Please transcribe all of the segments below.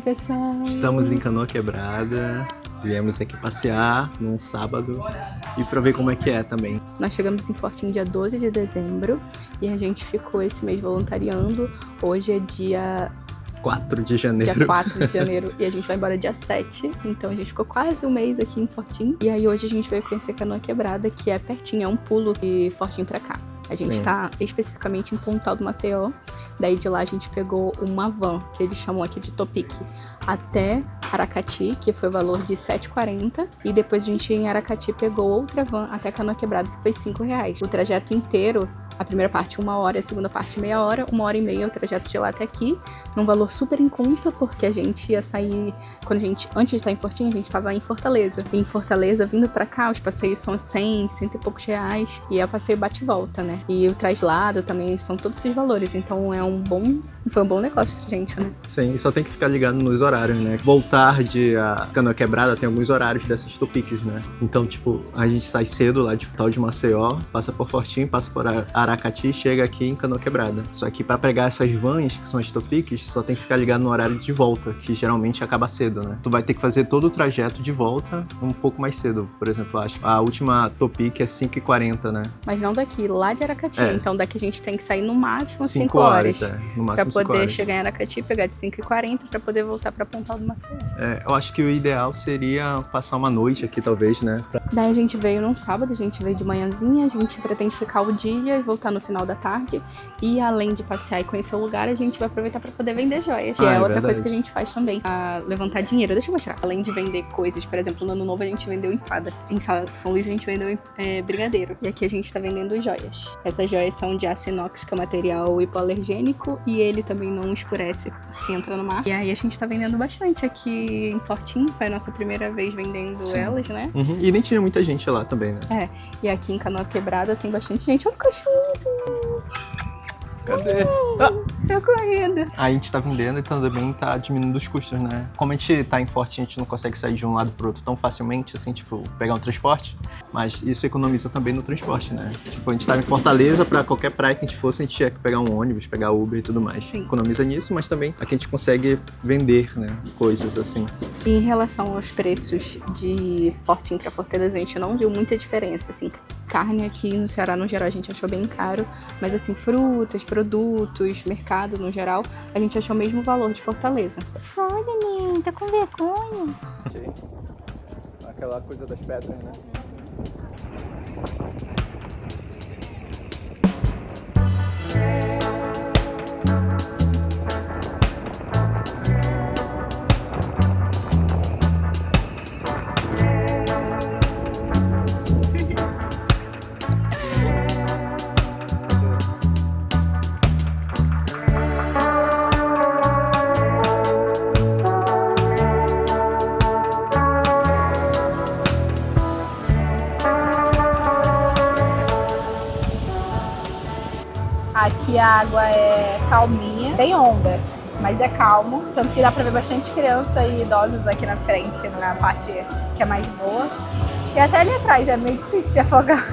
pessoal! Estamos em Canoa Quebrada, viemos aqui passear num sábado e pra ver como é que é também. Nós chegamos em Fortim dia 12 de dezembro e a gente ficou esse mês voluntariando. Hoje é dia 4 de janeiro. Dia 4 de janeiro e a gente vai embora dia 7. Então a gente ficou quase um mês aqui em Fortim. E aí hoje a gente veio conhecer Canoa Quebrada, que é pertinho, é um pulo de Fortim pra cá. A gente tá especificamente em Pontal do Maceió. Daí de lá a gente pegou uma van, que eles chamam aqui de Topic, até Aracati, que foi o valor de R$7,40. E depois a gente em Aracati pegou outra van até Canoa Quebrada, que foi R$5. O trajeto inteiro, a primeira parte 1 hora, a segunda parte meia hora, 1h30 o trajeto de lá até aqui, num valor super em conta, porque a gente ia sair, antes de estar em Fortim, a gente estava em Fortaleza. E em Fortaleza, vindo pra cá, os passeios são 100 e poucos reais, e é o passeio bate e volta, né? E o traslado também são todos esses valores, então foi um bom negócio pra gente, né? Sim, e só tem que ficar ligado nos horários, né? Voltar de Canoa Quebrada tem alguns horários dessas Topics, né? Então, tipo, a gente sai cedo lá de Pontal de Maceió, passa por Fortim, passa por Aracati e chega aqui em Canoa Quebrada. Só que pra pegar essas vans, que são as Topics, só tem que ficar ligado no horário de volta, que geralmente acaba cedo, né? Tu vai ter que fazer todo o trajeto de volta um pouco mais cedo. Por exemplo, acho a última Topic é 5h40, né? Mas não daqui, lá de Aracati. Então daqui a gente tem que sair no máximo 5 horas. No máximo pra poder chegar em Aracati, pegar de 5h40 pra poder voltar pra Pontal do Maceió. Eu acho que o ideal seria passar uma noite aqui, talvez, né? Daí a gente veio num sábado, a gente veio de manhãzinha, a gente pretende ficar o dia e voltar no final da tarde. E além de passear e conhecer o lugar, a gente vai aproveitar pra poder vender joias. Que é outra verdade. coisa que a gente faz também, levantar dinheiro. Deixa eu mostrar. Além de vender coisas, por exemplo, no Ano Novo a gente vendeu empada. Em São Luís a gente vendeu brigadeiro. E aqui a gente tá vendendo joias. Essas joias são de aço inox, que é material hipoalergênico, e ele também não escurece se entra no mar. E aí a gente tá vendendo bastante aqui em Fortim. Foi a nossa primeira vez vendendo elas, né? Uhum. E nem tinha muita gente lá também, né? E aqui em Canoa Quebrada tem bastante gente. Olha o cachorro! Cadê? Tá correndo. A gente tá vendendo e também tá diminuindo os custos, né? Como a gente tá em Fortim, a gente não consegue sair de um lado pro outro tão facilmente, assim, tipo, pegar um transporte. Mas isso economiza também no transporte, né? Tipo, a gente tava em Fortaleza, pra qualquer praia que a gente fosse, a gente tinha que pegar um ônibus, pegar Uber e tudo mais. Sim. Economiza nisso, mas também aqui a gente consegue vender, né? Coisas assim. Em relação aos preços de Fortim pra Fortaleza, a gente não viu muita diferença, assim. Carne aqui no Ceará, no geral, a gente achou bem caro, mas assim, frutas, produtos, mercado no geral, a gente achou o mesmo valor de Fortaleza. Foi, Dani, tá com vergonha. Aquela coisa das pedras, né? Aqui a água é calminha, tem onda, mas é calmo, tanto que dá pra ver bastante criança e idosos aqui na frente, na parte que é mais boa. E até ali atrás é meio difícil se afogar.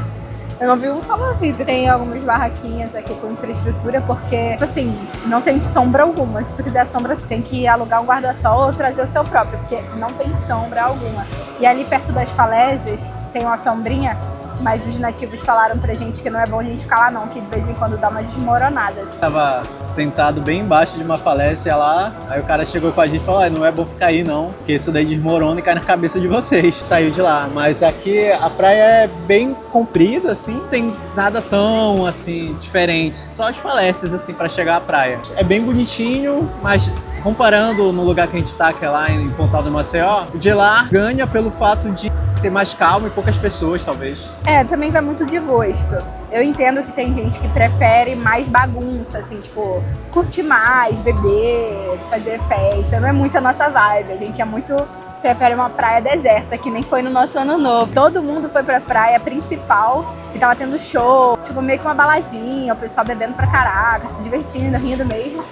Eu não vi um salva-vida. Tem algumas barraquinhas aqui com infraestrutura, porque, tipo assim, não tem sombra alguma. Se tu quiser sombra, tu tem que alugar um guarda-sol ou trazer o seu próprio, porque não tem sombra alguma. E ali perto das falésias tem uma sombrinha, mas os nativos falaram pra gente que não é bom a gente ficar lá não, que de vez em quando dá umas desmoronadas. Tava sentado bem embaixo de uma falésia lá, aí o cara chegou com a gente e falou, não é bom ficar aí não, porque isso daí desmorona e cai na cabeça de vocês. Saiu de lá, mas aqui a praia é bem comprida, assim, não tem nada tão, assim, diferente, só as falésias, assim, pra chegar à praia. É bem bonitinho, mas comparando no lugar que a gente tá, que é lá em Pontal do Maceió, o de lá ganha pelo fato de ser mais calmo e poucas pessoas, talvez. Também vai muito de gosto. Eu entendo que tem gente que prefere mais bagunça, assim, tipo, curtir mais, beber, fazer festa. Não é muito a nossa vibe. A gente prefere uma praia deserta, que nem foi no nosso Ano Novo. Todo mundo foi pra praia principal, que tava tendo show, tipo, meio que uma baladinha, o pessoal bebendo pra caraca, se divertindo, rindo mesmo.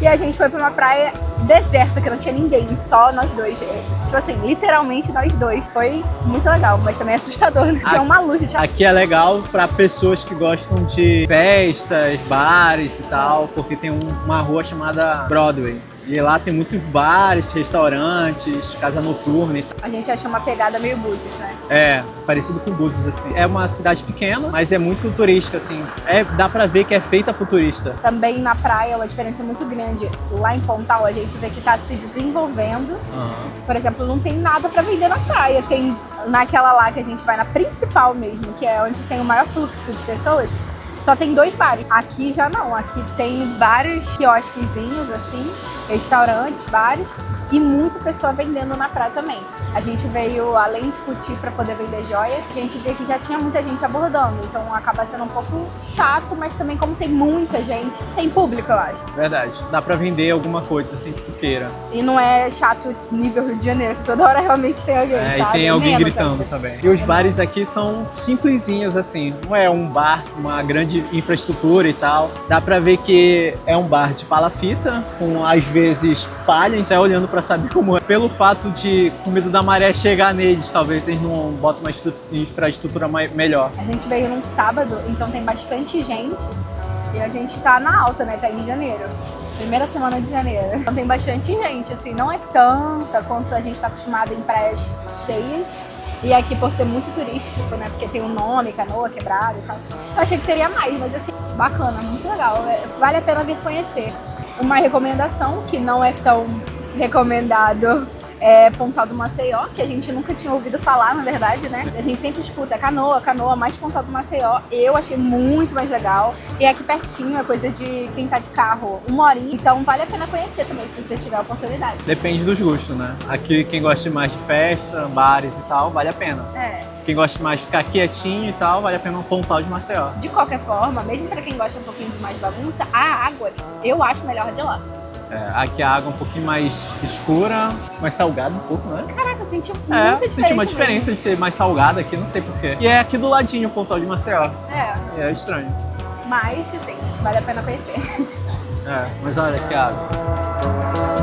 E a gente foi pra uma praia deserta, que não tinha ninguém, só nós dois. Tipo assim, literalmente nós dois. Foi muito legal, mas também assustador, né? Tinha uma luz. Aqui é legal pra pessoas que gostam de festas, bares e tal, porque tem uma rua chamada Broadway. E lá tem muitos bares, restaurantes, casa noturna. A gente achou uma pegada meio Búzios, né? É, parecido com Búzios, assim. É uma cidade pequena, mas é muito turística, assim. Dá pra ver que é feita pro turista. Também na praia, uma diferença muito grande. Lá em Pontal, a gente vê que tá se desenvolvendo. Por exemplo, não tem nada pra vender na praia. Tem naquela lá que a gente vai, na principal mesmo, que é onde tem o maior fluxo de pessoas, só tem 2 bares. Aqui já não. Aqui tem vários quiosquezinhos, assim, restaurantes, bares, e muita pessoa vendendo na praia também. A gente veio, além de curtir para poder vender joia, a gente vê que já tinha muita gente abordando. Então acaba sendo um pouco chato, mas também como tem muita gente, tem público, eu acho. Verdade. Dá pra vender alguma coisa, assim, que tu queira. E não é chato nível Rio de Janeiro, que toda hora realmente tem alguém, E sabe? tem alguém Menos gritando ainda. também. E os bares aqui são simplesinhos, assim. Não é um bar com uma grande infraestrutura e tal. Dá pra ver que é um bar de palafita, com às vezes palha, e sai olhando pra saber como é. Pelo fato de com medo da maré chegar neles, talvez eles não botam uma infraestrutura melhor. A gente veio num sábado, então tem bastante gente. E a gente tá na alta, né? Tá em janeiro. Primeira semana de janeiro. Então tem bastante gente, assim, não é tanta quanto a gente tá acostumado em praias cheias. E aqui, por ser muito turístico, né? Porque tem o nome, Canoa, Quebrada e tal. Eu achei que teria mais, mas assim, bacana, muito legal. Vale a pena vir conhecer. Uma recomendação que não é tão recomendado é Pontal do Maceió, que a gente nunca tinha ouvido falar, na verdade, né? A gente sempre escuta Canoa, mais Pontal do Maceió. Eu achei muito mais legal. E é aqui pertinho, é coisa de quem tá de carro, 1 horinha. Então vale a pena conhecer também, se você tiver a oportunidade. Depende dos gostos, né? Aqui quem gosta mais de festa, bares e tal, vale a pena. Quem gosta mais de ficar quietinho e tal, vale a pena um Pontal de Maceió. De qualquer forma, mesmo pra quem gosta um pouquinho de mais bagunça, a água, eu acho melhor de lá. Aqui a água é um pouquinho mais escura, mais salgada um pouco, né? Caraca, eu senti muita diferença. Senti uma diferença de ser mais salgada aqui, não sei porquê. E é aqui do ladinho o Pontal de Maceió. É estranho. Mas, assim, vale a pena conhecer. Mas olha aqui a água.